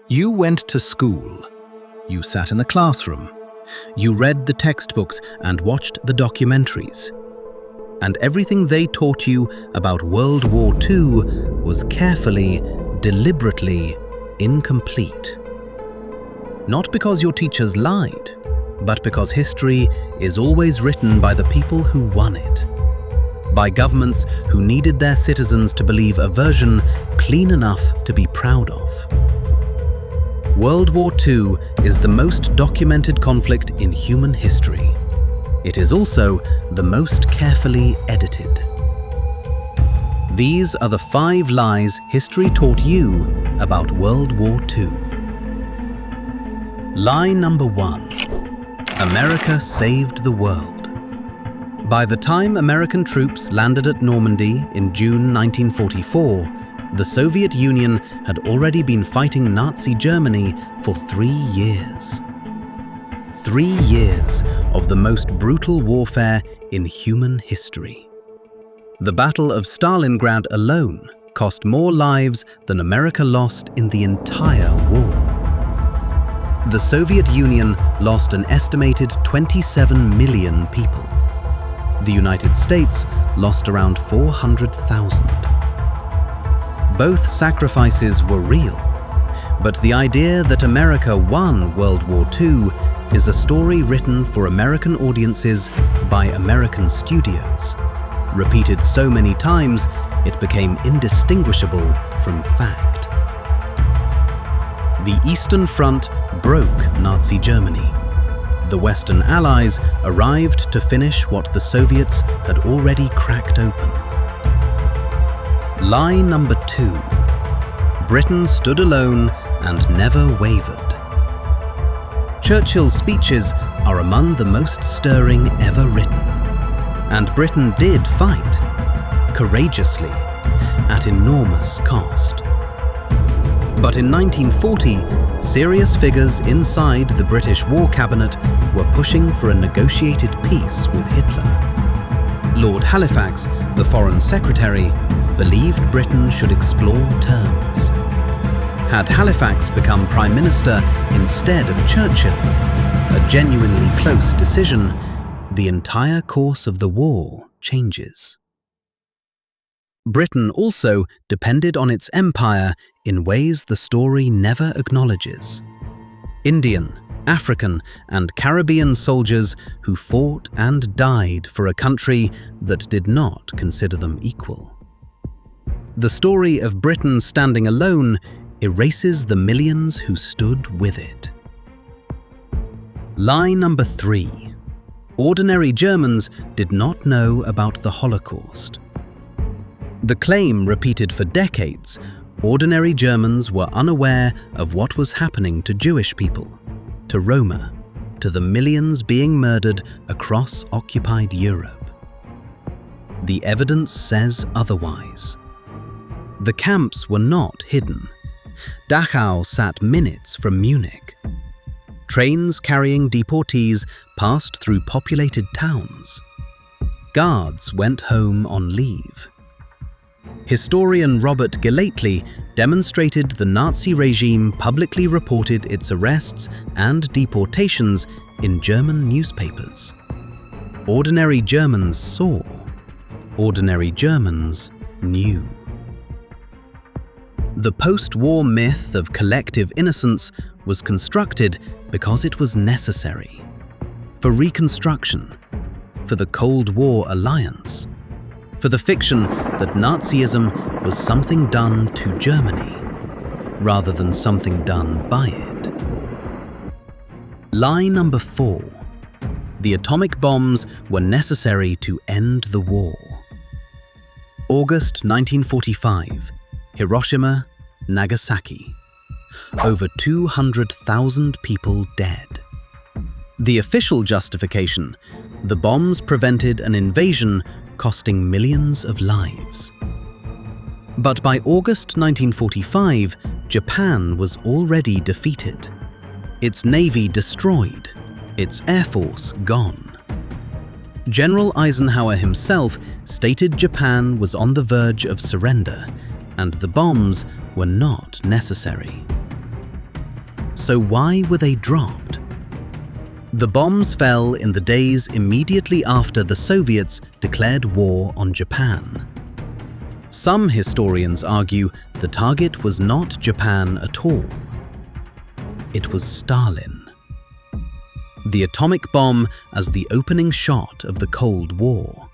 You went to school. You sat in the classroom. You read the textbooks and watched the documentaries. And everything they taught you about World War II was carefully, deliberately incomplete. Not because your teachers lied, but because history is always written by the people who won it. By governments who needed their citizens to believe a version clean enough to be proud of. World War II is the most documented conflict in human history. It is also the most carefully edited. These are the 5 lies history taught you about World War II. Lie number 1. America saved the world. By the time American troops landed at Normandy in June 1944, the Soviet Union had already been fighting Nazi Germany for 3 years. 3 years of the most brutal warfare in human history. The Battle of Stalingrad alone cost more lives than America lost in the entire war. The Soviet Union lost an estimated 27 million people. The United States lost around 400,000. Both sacrifices were real, but the idea that America won World War II is a story written for American audiences by American studios. Repeated so many times, it became indistinguishable from fact. The Eastern Front broke Nazi Germany. The Western Allies arrived to finish what the Soviets had already cracked open. Lie number 2. Britain stood alone and never wavered. Churchill's speeches are among the most stirring ever written. And Britain did fight, courageously, at enormous cost. But in 1940, serious figures inside the British War Cabinet were pushing for a negotiated peace with Hitler. Lord Halifax, the Foreign Secretary, believed Britain should explore terms. Had Halifax become Prime Minister instead of Churchill, a genuinely close decision, the entire course of the war changes. Britain also depended on its empire in ways the story never acknowledges. Indian, African, and Caribbean soldiers who fought and died for a country that did not consider them equal. The story of Britain standing alone erases the millions who stood with it. Lie number 3. Ordinary Germans did not know about the Holocaust. The claim repeated for decades, ordinary Germans were unaware of what was happening to Jewish people, to Roma, to the millions being murdered across occupied Europe. The evidence says otherwise. The camps were not hidden. Dachau sat minutes from Munich. Trains carrying deportees passed through populated towns. Guards went home on leave. Historian Robert Gelately demonstrated the Nazi regime publicly reported its arrests and deportations in German newspapers. Ordinary Germans saw. Ordinary Germans knew. The post-war myth of collective innocence was constructed because it was necessary. For Reconstruction, for the Cold War alliance, for the fiction that Nazism was something done to Germany, rather than something done by it. Lie number 4. The atomic bombs were necessary to end the war. August 1945. Hiroshima, Nagasaki. Over 200,000 people dead. The official justification: the bombs prevented an invasion costing millions of lives. But by August 1945, Japan was already defeated. Its navy destroyed, its air force gone. General Eisenhower himself stated Japan was on the verge of surrender, and the bombs were not necessary. So why were they dropped? The bombs fell in the days immediately after the Soviets declared war on Japan. Some historians argue the target was not Japan at all. It was Stalin. The atomic bomb as the opening shot of the Cold War,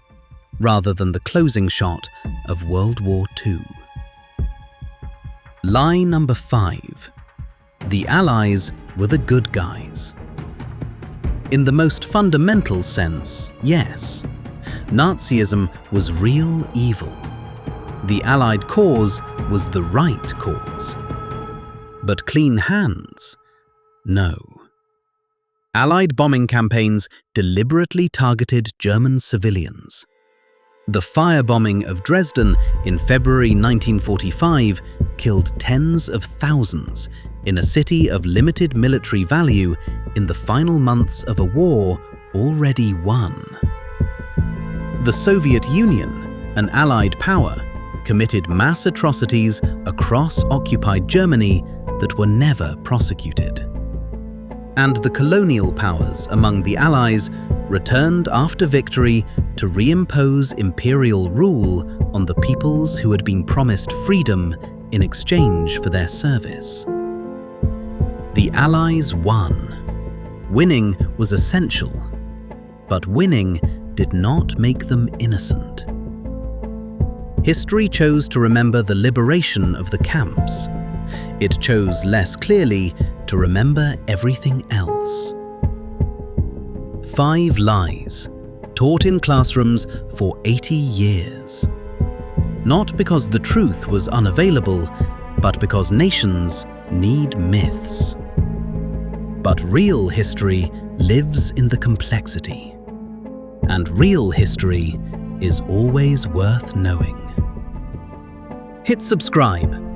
rather than the closing shot of World War II. Lie number 5. The Allies were the good guys. In the most fundamental sense, yes. Nazism was real evil. The Allied cause was the right cause. But clean hands? No. Allied bombing campaigns deliberately targeted German civilians. The firebombing of Dresden in February 1945 killed tens of thousands in a city of limited military value in the final months of a war already won. The Soviet Union, an Allied power, committed mass atrocities across occupied Germany that were never prosecuted. And the colonial powers among the Allies returned after victory to reimpose imperial rule on the peoples who had been promised freedom in exchange for their service. The Allies won. Winning was essential, but winning did not make them innocent. History chose to remember the liberation of the camps. It chose less clearly to remember everything else. 5 lies, taught in classrooms for 80 years. Not because the truth was unavailable, but because nations need myths. But real history lives in the complexity. And real history is always worth knowing. Hit subscribe